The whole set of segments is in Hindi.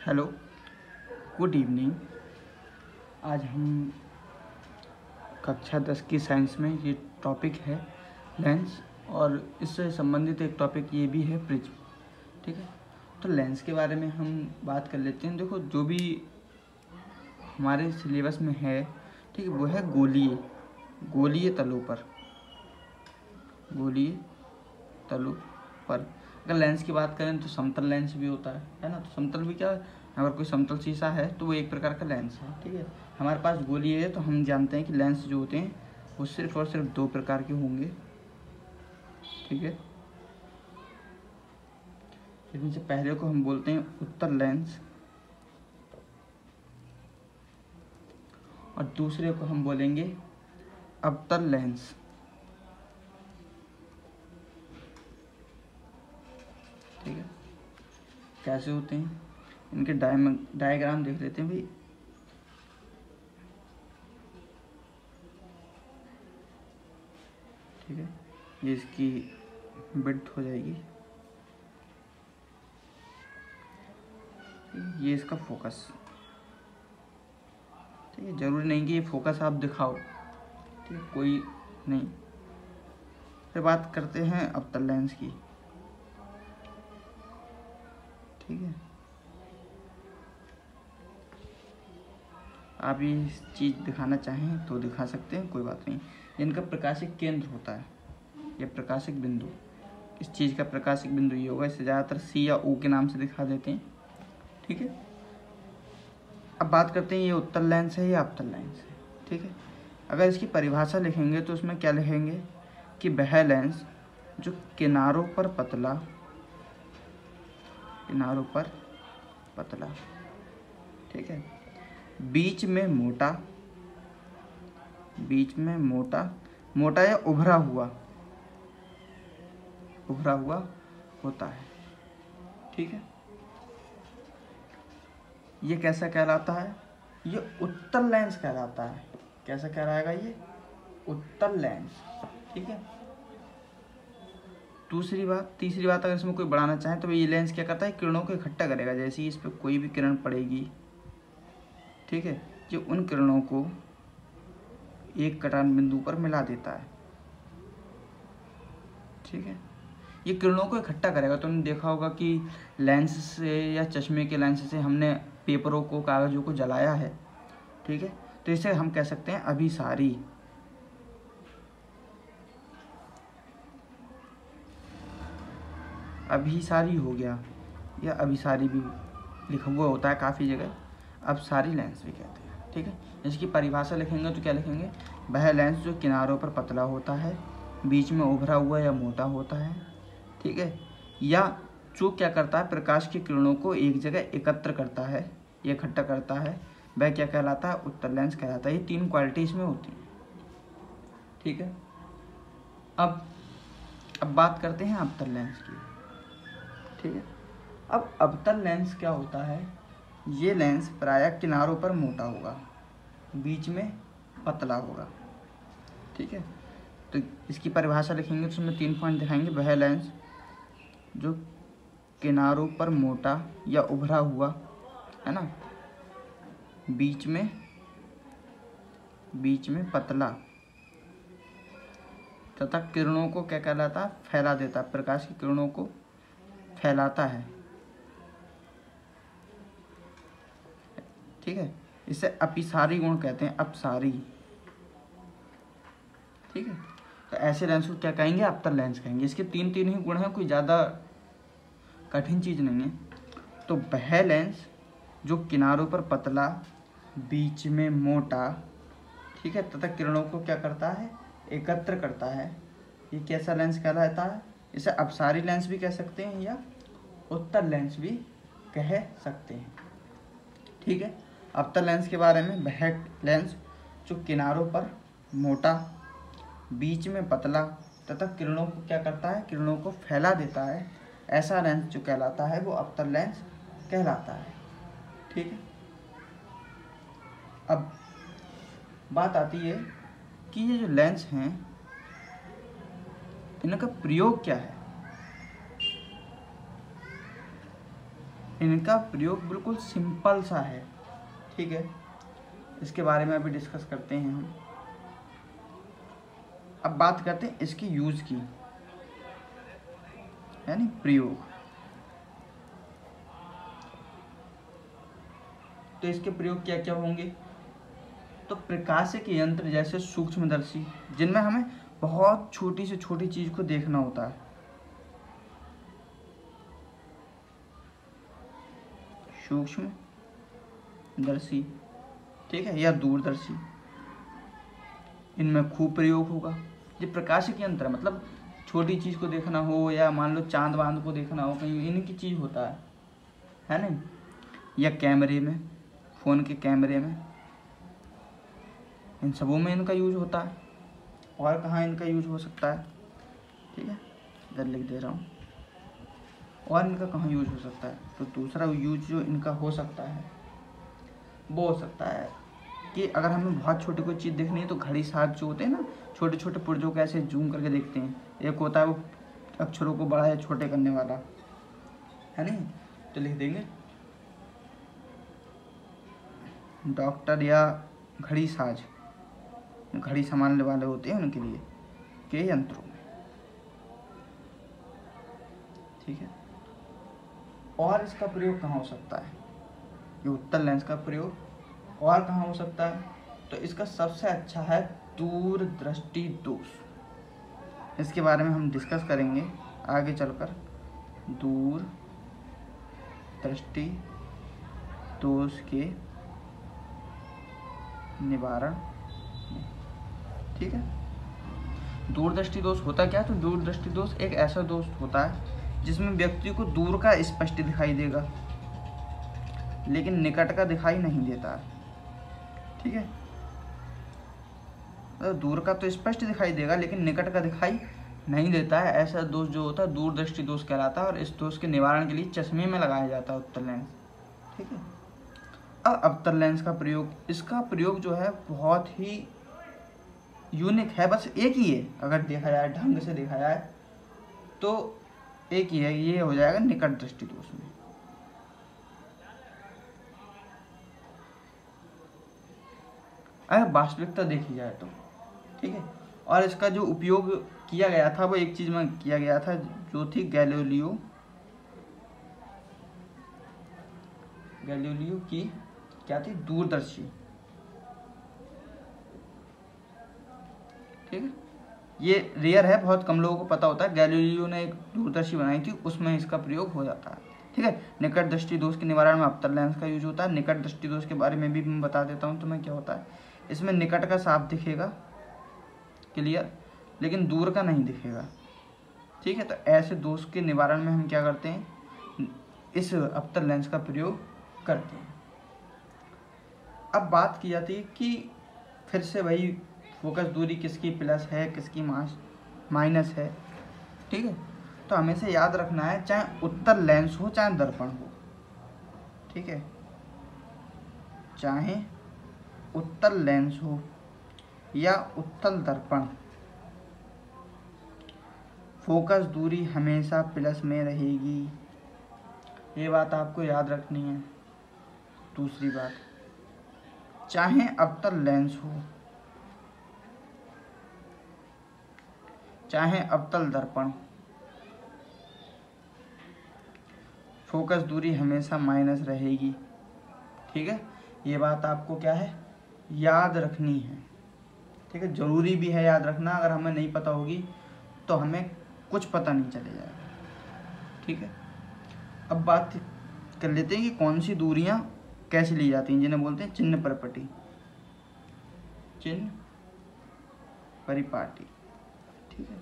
Hello, good evening. आज हम कक्षा 10 की साइंस में ये टॉपिक है लेंस, और इससे संबंधित एक टॉपिक ये भी है प्रिज्म। ठीक है, तो लेंस के बारे में हम बात कर लेते हैं। देखो, जो भी हमारे सिलेबस में है, ठीक है, वो है गोलीय तलों पर। अगर लेंस की बात करें तो समतल लेंस भी होता है ना। तो समतल भी क्या है, अगर कोई समतल शीशा है तो वो एक प्रकार का लेंस है। ठीक है, हमारे पास गोलीय है तो हम जानते हैं कि लेंस जो होते हैं वो सिर्फ और सिर्फ दो प्रकार के होंगे। ठीक है, इसमें से पहले को हम बोलते हैं उत्तल लेंस और दूसरे को हम बोलेंगे अवतल लेंस। ठीक है, कैसे होते हैं इनके डायग्राम देख लेते हैं भाई। ठीक है, ये इसकी विड्थ हो जाएगी, ये इसका फोकस। ठीक है, जरूरी नहीं कि ये फोकस आप दिखाओ, ठीक है, कोई नहीं। फिर बात करते हैं अवतल लेंस की। ठीक है, आप ये चीज़ दिखाना चाहें तो दिखा सकते हैं, कोई बात नहीं। इनका प्रकाशिक केंद्र होता है, ये प्रकाशिक बिंदु, इस चीज़ का प्रकाशिक बिंदु ये होगा। इसे ज़्यादातर सी या ओ के नाम से दिखा देते हैं। ठीक है, अब बात करते हैं ये उत्तल लेंस है या अवतल लेंस है। ठीक है, अगर इसकी परिभाषा लिखेंगे तो उसमें क्या लिखेंगे कि वह लेंस जो किनारों पर पतला, ठीक है, बीच में मोटा या उभरा हुआ होता है। ठीक है, ये कैसा कहलाता है? ये उत्तल लेंस कहलाता है। कैसा कहलाएगा ये? उत्तल लेंस। ठीक है, तीसरी बात अगर इसमें कोई बढ़ाना चाहे तो ये लेंस क्या करता है, किरणों को इकट्ठा करेगा। जैसे ही इस पर कोई भी किरण पड़ेगी, ठीक है, जो उन किरणों को एक कटान बिंदु पर मिला देता है। ठीक है, ये किरणों को इकट्ठा करेगा। तो तुमने देखा होगा कि लेंस से या चश्मे के लेंस से हमने पेपरों को, कागजों को जलाया है। ठीक है, तो इसे हम कह सकते हैं अभिसारी हो गया, या अभिसारी भी लिखा हुआ होता है काफ़ी जगह, अभिसारी लेंस भी कहते हैं। ठीक है, इसकी परिभाषा लिखेंगे तो क्या लिखेंगे? वह लेंस जो किनारों पर पतला होता है, बीच में उभरा हुआ या मोटा होता है। ठीक है, या जो क्या करता है, प्रकाश की किरणों को एक जगह एकत्र करता है, इकट्ठा करता है, वह क्या कहलाता है? उत्तल लेंस कहलाता है। ये तीन क्वालिटी इसमें होती हैं। ठीक है, अब बात करते हैं अवतल लेंस की। ठीक है, अब अवतल लेंस क्या होता है? ये लेंस प्रायः किनारों पर मोटा होगा, बीच में पतला होगा। ठीक है, तो इसकी परिभाषा लिखेंगे तो उसमें 3 पॉइंट दिखाएंगे। वह लेंस जो किनारों पर मोटा या उभरा हुआ है ना, बीच में पतला, तथा किरणों को क्या कहलाता है? फैला देता है, प्रकाश की किरणों को फैलाता है। ठीक है, इसे अपिसारी गुण कहते हैं, अपसारी। ठीक है, तो ऐसे लेंस को क्या कहेंगे? अवतल लेंस कहेंगे। इसके तीन ही गुण हैं, कोई ज़्यादा कठिन चीज़ नहीं है। तो वह लेंस जो किनारों पर पतला, बीच में मोटा, ठीक है, तथा किरणों को क्या करता है? एकत्र करता है, ये कैसा लेंस कहलाता है? इसे अपसारी लेंस भी कह सकते हैं या उत्तल लेंस भी कह सकते हैं। ठीक है, अवतल लेंस के बारे में, वह लेंस जो किनारों पर मोटा, बीच में पतला, तथा किरणों को क्या करता है? किरणों को फैला देता है, ऐसा लेंस जो कहलाता है वो अवतल लेंस कहलाता है। ठीक है, अब बात आती है कि ये जो लेंस हैं, इनका प्रयोग क्या है? इनका प्रयोग बिल्कुल सिंपल सा है, ठीक है। इसके बारे में अभी डिस्कस करते हैं हम। अब बात करते हैं इसकी यूज़ की, यानी प्रयोग। तो इसके प्रयोग क्या क्या होंगे? तो प्रकाशिक यंत्र जैसे सूक्ष्मदर्शी, जिनमें हमें बहुत छोटी से छोटी चीज को देखना होता है, सूक्ष्मदर्शी, ठीक है, या दूरदर्शी, इनमें खूब प्रयोग होगा। ये प्रकाशिक यंत्र मतलब छोटी चीज को देखना हो, या मान लो चांद वांद को देखना हो कहीं, इनकी चीज होता है नहीं। या कैमरे में, फोन के कैमरे में, इन सबों में इनका यूज होता है। और कहाँ इनका यूज हो सकता है? ठीक है, इधर लिख दे रहा हूँ। और इनका कहाँ यूज हो सकता है? तो दूसरा यूज जो इनका हो सकता है वो हो सकता है कि अगर हमें बहुत छोटी कोई चीज़ देखनी है तो घड़ी साथ जो होते हैं ना, छोटे छोटे पुर्जों को ऐसे जूम करके देखते हैं। एक होता है वो अक्षरों को बड़ा या छोटे करने वाला, है नहीं? तो लिख देंगे डॉक्टर या घड़ी साज, घड़ी संभालने वाले होते हैं उनके लिए के यंत्रों में, ठीक है। और इसका प्रयोग कहाँ हो सकता है? ये उत्तल लेंस का प्रयोग और कहाँ हो सकता है? तो इसका सबसे अच्छा है दूरदृष्टि दोष। इसके बारे में हम डिस्कस करेंगे आगे चलकर, दूरदृष्टि दोष के निवारण, ठीक है। दूरदृष्टि दोष होता क्या है? तो दूरदृष्टि दोष एक ऐसा दोष होता है जिसमें व्यक्ति को दूर का स्पष्ट दिखाई देगा लेकिन निकट का दिखाई नहीं देता है, ठीक है। तो दूर का तो स्पष्ट दिखाई देगा लेकिन निकट का दिखाई नहीं देता है, ऐसा दोष जो होता है दूरदृष्टि दोष कहलाता है। और इस दोष के निवारण के लिए चश्मे में लगाया जाता है उत्तल लेंस, ठीक है। अब अवतल लेंस का प्रयोग, इसका प्रयोग जो है बहुत ही यूनिक है, बस एक ही है। अगर देखा जाए, ढंग से देखा जाए तो एक ही है, ये हो जाएगा निकट दृष्टि दोष में। अगर वास्तविकता देखी जाए तो, ठीक है। और इसका जो उपयोग किया गया था वो एक चीज में किया गया था जो थी गैलीलियो की क्या थी? दूरदर्शी, ठीक है। ये रेयर है, बहुत कम लोगों को पता होता है। गैलीलियो ने एक दूरदर्शी बनाई थी, उसमें इसका प्रयोग हो जाता है, ठीक है। निकट दृष्टि दोष के निवारण में अवतल लेंस का यूज होता है। निकट दृष्टि दोष के बारे में भी मैं बता देता हूँ तुम्हें क्या होता है। इसमें निकट का साफ दिखेगा, क्लियर, लेकिन दूर का नहीं दिखेगा, ठीक है। तो ऐसे दोष के निवारण में हम क्या करते हैं? इस अवतल लेंस का प्रयोग करते हैं। अब बात की जाती है कि फिर से वही फोकस दूरी किसकी प्लस है, किसकी माइनस है, ठीक है। तो हमेशा याद रखना है, चाहे उत्तल लेंस हो चाहे दर्पण हो, ठीक है, चाहे उत्तल लेंस हो या उत्तल दर्पण, फोकस दूरी हमेशा प्लस में रहेगी, ये बात आपको याद रखनी है। दूसरी बात, चाहे अवतल लेंस हो चाहे अवतल दर्पण, फोकस दूरी हमेशा माइनस रहेगी, ठीक है। ये बात आपको क्या है? याद रखनी है, ठीक है। जरूरी भी है याद रखना, अगर हमें नहीं पता होगी तो हमें कुछ पता नहीं चले जाएगा, ठीक है। अब बात कर लेते हैं कि कौन सी दूरियां कैसे ली जाती हैं, जिन्हें बोलते हैं चिन्ह परिपाटी, चिन्ह परिपाटी, ठीक है।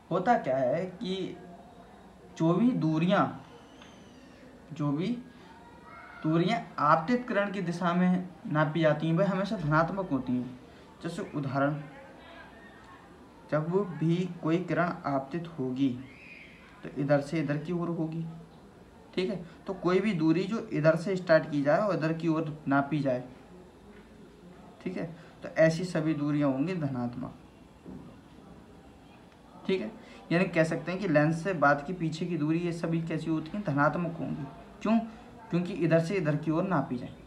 होता क्या है कि जो भी दूरियां आपतित किरण की दिशा में नापी जाती हैं वह हमेशा धनात्मक होती हैं। जैसे उदाहरण, जब वो भी कोई किरण आपतित होगी तो इधर से इधर की ओर होगी, ठीक है। तो कोई भी दूरी जो इधर से स्टार्ट की जाए और इधर की ओर नापी जाए, ठीक है, तो ऐसी सभी दूरियां होंगी धनात्मक, ठीक है। यानी कह सकते हैं कि लेंस से बाद की पीछे की दूरी ये सभी कैसी होती हैं? धनात्मक होंगी। क्यों? क्योंकि इधर से इधर की ओर नापी जाएंगी।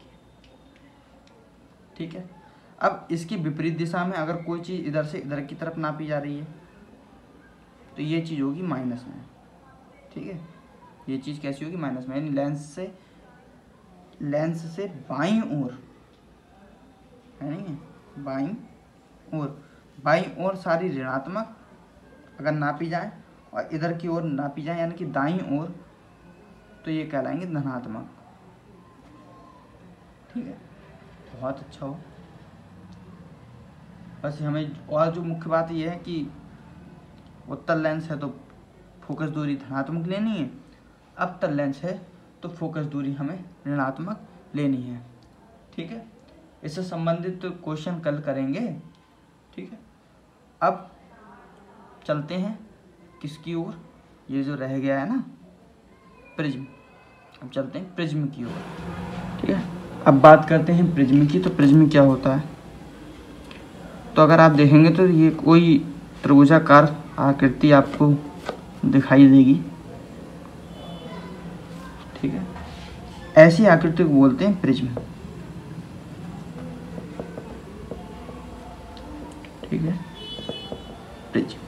ठीक है, अब इसकी विपरीत दिशा में अगर कोई चीज़ इधर से इधर की तरफ नापी जा रही है तो ये चीज़ होगी माइनस में। ठीक है, ये चीज़ कैसी होगी, माइनस में, यानी लेंस से बाईं ओर है, नहीं है, बाईं ओर सारी ऋणात्मक अगर नापी जाए और इधर की ओर नापी जाए यानी कि दाईं ओर, तो ये कहलाएंगे धनात्मक। ठीक है, बहुत अच्छा हो। बस हमें और जो मुख्य बात ये है कि उत्तल लेंस है तो फोकस दूरी धनात्मक लेनी है, अवतल लेंस है तो फोकस दूरी हमें ऋणात्मक लेनी है। ठीक है, इससे संबंधित क्वेश्चन कल करेंगे। ठीक है, अब चलते हैं किसकी ओर, ये जो रह गया है ना प्रिज्म, अब चलते हैं प्रिज्म की ओर। ठीक है, अब बात करते हैं प्रिज्म की। तो प्रिज्म क्या होता है, तो अगर आप देखेंगे तो ये कोई त्रिभुजाकार आकृति आपको दिखाई देगी। ठीक है, ऐसी आकृति को बोलते हैं प्रिज्म। ठीक है, प्रिज्म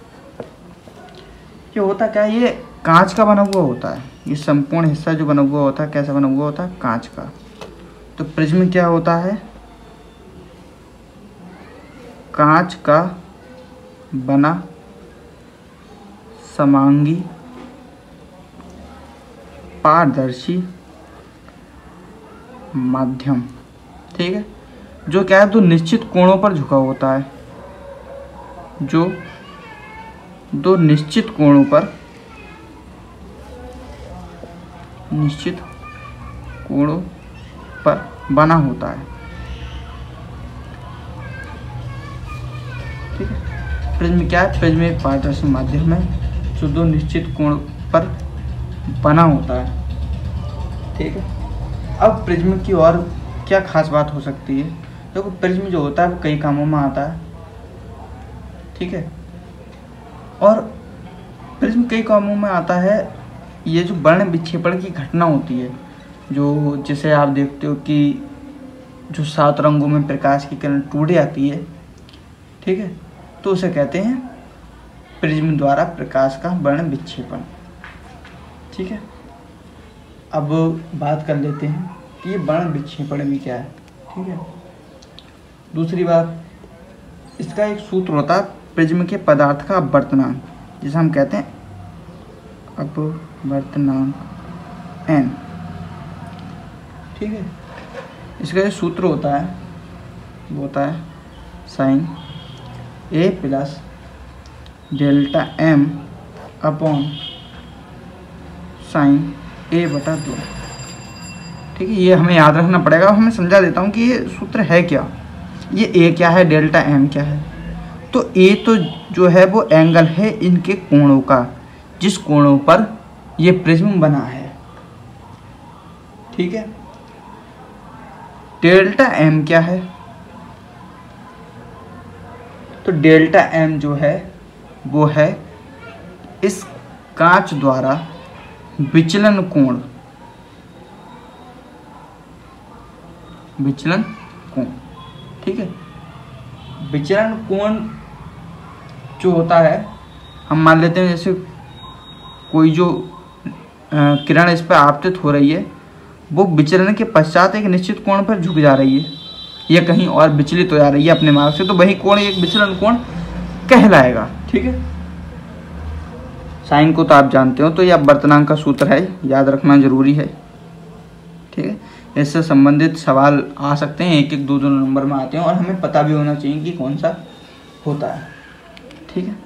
ये होता क्या है, ये कांच का बना हुआ होता है। ये संपूर्ण हिस्सा जो बना हुआ होता है कैसा बना हुआ होता है, कांच का। तो प्रिज्म क्या होता है, कांच का बना समांगी पारदर्शी माध्यम। ठीक है, जो क्या है, दो निश्चित कोणों पर झुका होता है, जो दो निश्चित कोणों पर बना होता है। ठीक है, प्रिज्म क्या है, प्रिज्म एक पारदर्शी माध्यम है जो दो निश्चित कोण पर बना होता है। ठीक है, अब प्रिज्म की और क्या खास बात हो सकती है, देखो प्रिज्म जो होता है वो कई कामों में आता है। ठीक है, और प्रिज्म कई कामों में आता है। ये जो वर्ण विक्षेपण की घटना होती है, जो जिसे आप देखते हो कि जो 7 रंगों में प्रकाश की किरण टूट जाती है, ठीक है, तो उसे कहते हैं प्रिज्म द्वारा प्रकाश का वर्ण विक्षेपण। ठीक है, अब बात कर लेते हैं कि ये वर्ण विक्षेपण भी क्या है। ठीक है, दूसरी बात, इसका एक सूत्र होता है प्रिज्म के पदार्थ का अपवर्तनांक, जिसे हम कहते हैं अपवर्तनांक n। ठीक है, इसका जो सूत्र होता है वो होता है sine a plus delta m upon sine a/2। ठीक है, ये हमें याद रखना पड़ेगा। हमें समझा देता हूँ कि ये सूत्र है क्या, ये a क्या है, डेल्टा m क्या है। तो a तो जो है वो एंगल है इनके कोणों का, जिस कोणों पर ये प्रिज्म बना है। ठीक है, डेल्टा m क्या है, तो डेल्टा m जो है वो है इस कांच द्वारा विचलन कोण, ठीक है। विचलन कोण जो होता है, हम मान लेते हैं जैसे कोई जो किरण इस पर आपतित हो रही है, वो विचलन के पश्चात एक निश्चित कोण पर झुक जा रही है या कहीं और विचलित हो जा रही है अपने मार्ग से, तो वही कोण एक विचलन कोण कहलाएगा। ठीक है, साइन को तो आप जानते हो, तो यह अपवर्तनांक का सूत्र है, याद रखना जरूरी है। ठीक है, इससे संबंधित सवाल आ सकते हैं, 1-1, 2-2 नंबर में आते हैं, और हमें पता भी होना चाहिए कि कौन सा होता है। ठीक है,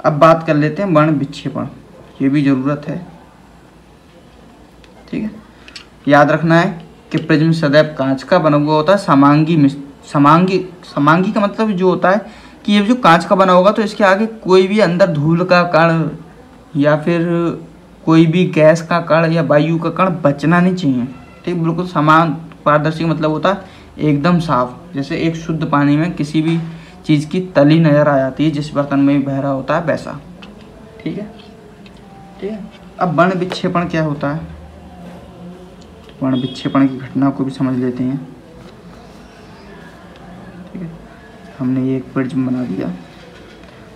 अब बात कर लेते हैं वर्ण विक्षेपण, ये भी ज़रूरत है। ठीक है, याद रखना है कि प्रिज्म सदैव कांच का बना हुआ होता है। समांगी का मतलब जो होता है कि ये जो कांच का बना होगा तो इसके आगे कोई भी अंदर धूल का कण या फिर कोई भी गैस का कण या वायु का कण बचना नहीं चाहिए। ठीक, बिल्कुल समान पारदर्शी मतलब होता है एकदम साफ, जैसे एक शुद्ध पानी में किसी भी चीज़ की तली नज़र आ जाती है जिस बर्तन में भी बह रहा होता है वैसा। ठीक है, ठीक है। अब वर्ण विक्षेपण क्या होता है, वर्ण विक्षेपण की घटना को भी समझ लेते हैं। ठीक है, हमने ये एक प्रिज्म बना दिया।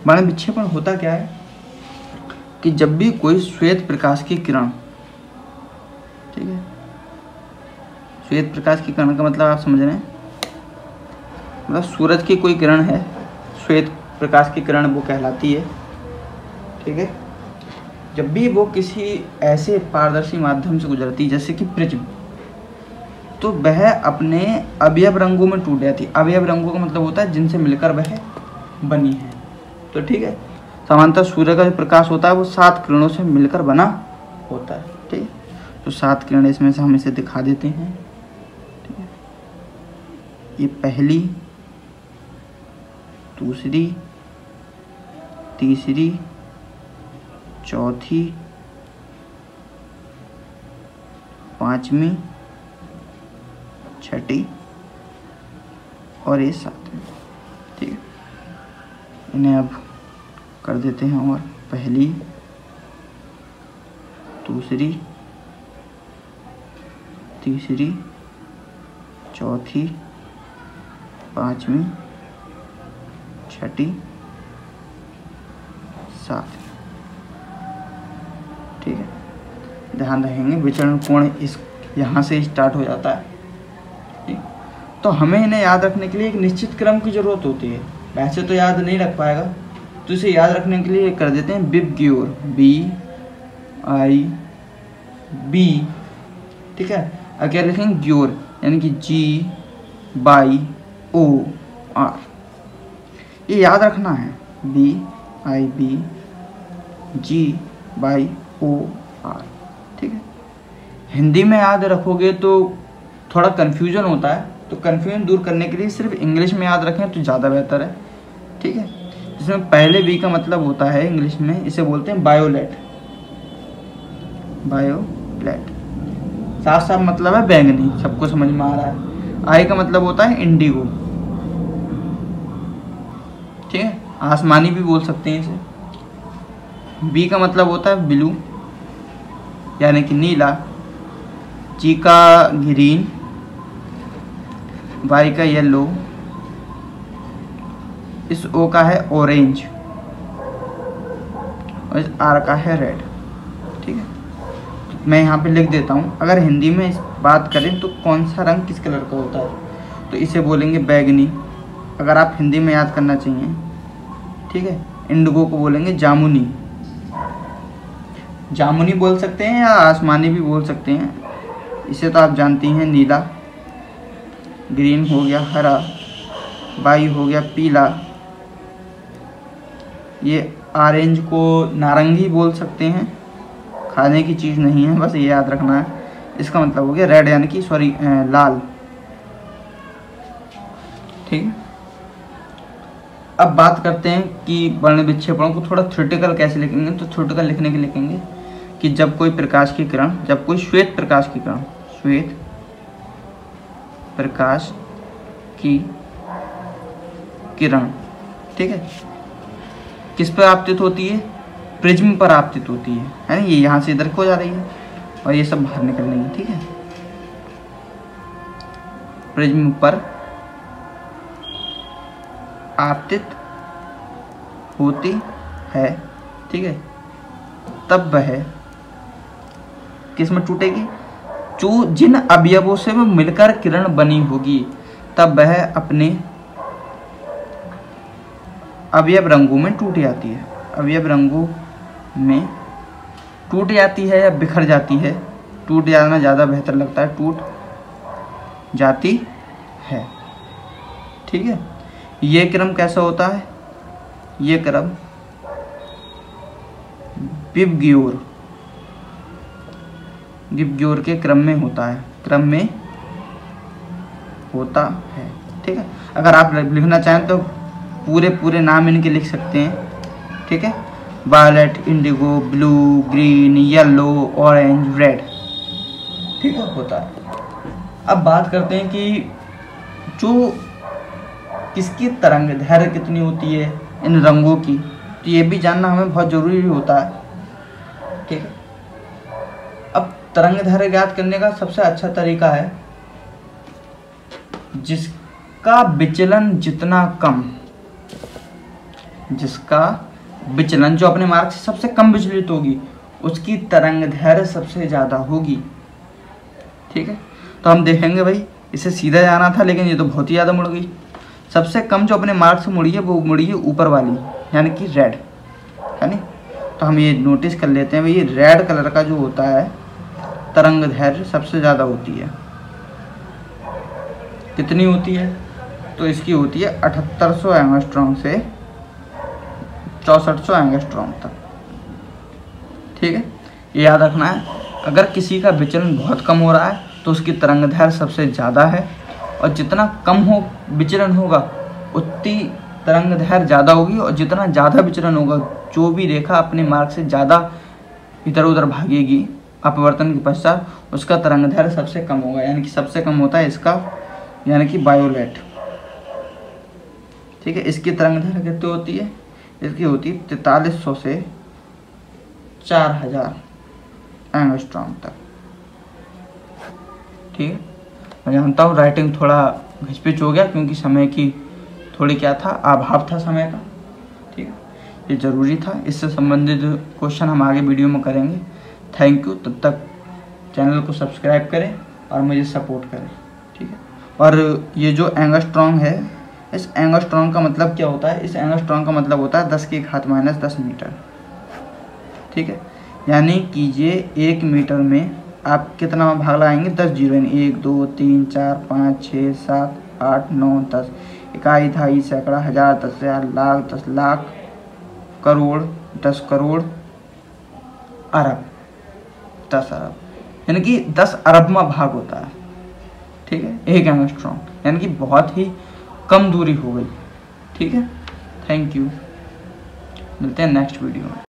वर्ण विक्षेपण होता क्या है कि जब भी कोई श्वेत प्रकाश की किरण, ठीक है, श्वेत प्रकाश की किरण का मतलब आप समझ रहे हैं, मतलब सूरज की कोई किरण है, श्वेत प्रकाश की किरण वो कहलाती है। ठीक है, जब भी वो किसी ऐसे पारदर्शी माध्यम से गुजरती है जैसे कि प्रिज्म, तो वह अपने अवयव रंगों में टूट जाती है। अवयव रंगों का मतलब होता है जिनसे मिलकर वह बनी है। तो ठीक है, सामान्यतः सूर्य का जो प्रकाश होता है वो 7 किरणों से मिलकर बना होता है। ठीक है, तो 7 किरणें इसमें से हम इसे दिखा देते हैं। ठीक है, ये पहली, दूसरी, तीसरी, चौथी, 5वीं, 6ठी और ये 7वीं। ठीक है, इन्हें अब कर देते हैं। और पहली, दूसरी, तीसरी, चौथी, 5वीं, 6ठी, 7वीं। ठीक है, ध्यान रखेंगे विचरण कोण इस यहाँ से स्टार्ट हो जाता है। ठीक, तो हमें इन्हें याद रखने के लिए एक निश्चित क्रम की जरूरत होती है। वैसे तो याद नहीं रख पाएगा, तो इसे याद रखने के लिए कर देते हैं बिब ग्योर, BIB। ठीक है, अब क्या लिखेंगे, ग्योर यानी कि GYOR। ये याद रखना है, BIB GYOR। ठीक है, हिंदी में याद रखोगे तो थोड़ा कन्फ्यूजन होता है, तो कन्फ्यूजन दूर करने के लिए सिर्फ इंग्लिश में याद रखें तो ज़्यादा बेहतर है। ठीक है, जिसमें पहले B का मतलब होता है इंग्लिश में, इसे बोलते हैं बायोलेट। बायोलेट साफ साफ मतलब है बैंगनी, सबको समझ में आ रहा है। I का मतलब होता है इंडिगो। ठीक है, आसमानी भी बोल सकते हैं इसे। B का मतलब होता है ब्लू यानी कि नीला। G का ग्रीन, Y का येलो, इस O का है ऑरेंज और इस R का है रेड। ठीक है, मैं यहाँ पे लिख देता हूँ। अगर हिंदी में इस बात करें तो कौन सा रंग किस कलर का होता है, तो इसे बोलेंगे बैगनी, अगर आप हिंदी में याद करना चाहिए। ठीक है, इंडिगो को बोलेंगे जामुनी। जामुनी बोल सकते हैं या आसमानी भी बोल सकते हैं, इसे तो आप जानती हैं। नीला, ग्रीन हो गया हरा, वाई हो गया पीला, ये ऑरेंज को नारंगी बोल सकते हैं, खाने की चीज़ नहीं है, बस ये याद रखना है। इसका मतलब हो गया रेड यानी कि लाल। ठीक है, अब बात करते हैं कि वर्ण विक्षेपणों को थोड़ा थ्योरेटिकल कैसे लिखेंगे। तो थ्योरेटिकल लिखने के लिखेंगे कि जब कोई प्रकाश की किरण, जब कोई श्वेत प्रकाश की किरण, श्वेत प्रकाश की किरण, ठीक है, किस पर आपतित होती है, प्रिज्म पर आपतित होती है ना। ये यहाँ से इधर को जा रही है और ये सब बाहर निकल रही है। ठीक है, प्रिज्म पर आपतित होती है। ठीक है, तब वह किस में टूटेगी, जो जिन अवयवों से वो मिलकर किरण बनी होगी, तब वह अपने अवयव रंगों में टूट जाती है। अवयव रंगों में टूट जाती है या बिखर जाती है, टूट जाना ज़्यादा बेहतर लगता है, टूट जाती है। ठीक है, ये क्रम कैसा होता है, ये क्रम विबग्योर के क्रम में होता है, क्रम में होता है। ठीक है, अगर आप लिखना चाहें तो पूरे नाम इनके लिख सकते हैं। ठीक है, violet, indigo, blue, green, yellow, orange, red. ठीक है, होता है। अब बात करते हैं कि जो किसकी तरंग दैर्घ्य कितनी होती है इन रंगों की, तो ये भी जानना हमें बहुत ज़रूरी होता है। ठीक है, अब तरंग दैर्घ्य ज्ञात करने का सबसे अच्छा तरीका है जिसका विचलन जितना कम, जिसका विचलन जो अपने मार्ग से सबसे कम विचलित होगी उसकी तरंग दैर्घ्य सबसे ज़्यादा होगी। ठीक है, तो हम देखेंगे भाई इसे सीधा जाना था लेकिन ये तो बहुत ही ज़्यादा मुड़ गई। सबसे कम जो अपने मार्ग से मुड़ी है वो मुड़ी है ऊपर वाली, यानी कि रेड, है नहीं। तो हम ये नोटिस कर लेते हैं भाई, ये रेड कलर का जो होता है तरंग दैर्घ्य सबसे ज़्यादा होती है। कितनी होती है? तो इसकी होती है 7800 एंगस्ट्रॉम से 6400 एंगस्ट्रॉम तक। ठीक है, ये याद रखना है। अगर किसी का विचलन बहुत कम हो रहा है तो उसकी तरंग दैर्घ्य सबसे ज़्यादा है, और जितना कम हो विचलन होगा उतनी तरंग दैर्घ्य ज़्यादा होगी, और जितना ज़्यादा विचलन होगा, जो भी रेखा अपने मार्ग से ज़्यादा इधर उधर भागेगी अपवर्तन के पश्चात, उसका तरंग दैर्घ्य सबसे कम होगा। यानी कि सबसे कम होता है इसका, यानी कि वायोलेट। ठीक है, इसकी तरंग दैर्घ्य कितनी होती है? इसकी होती है 4300 से 4000 एंगस्ट्रॉम तक। ठीक है, मैं जानता हूँ राइटिंग थोड़ा घिचपिच हो गया क्योंकि समय की थोड़ी क्या था, अभाव था समय का। ठीक है, ये ज़रूरी था। इससे संबंधित क्वेश्चन हम आगे वीडियो में करेंगे। Thank you. तब तक चैनल को सब्सक्राइब करें और मुझे सपोर्ट करें। ठीक है, और ये जो एंगस्ट्रॉम है, इस एंगस्ट्रॉम का मतलब क्या होता है? इस एंगस्ट्रॉम का मतलब होता है 10 की घात -10 मीटर। ठीक है, यानी कि ये 1 मीटर में आप कितना भाग लगाएंगे? 10 जीरो, 1 2 3 4 5 6 7 8 9 10, इकाई, दहाई, सैकड़ा, हज़ार, 10,000, लाख, 10 लाख, करोड़, 10 करोड़, अरब, 10 अरब, यानी कि 10 अरबवां भाग होता है। ठीक है, 1 एंगस्ट्रॉम, यानी कि बहुत ही कम दूरी हो गई। ठीक है, थैंक यू। मिलते हैं नेक्स्ट वीडियो में।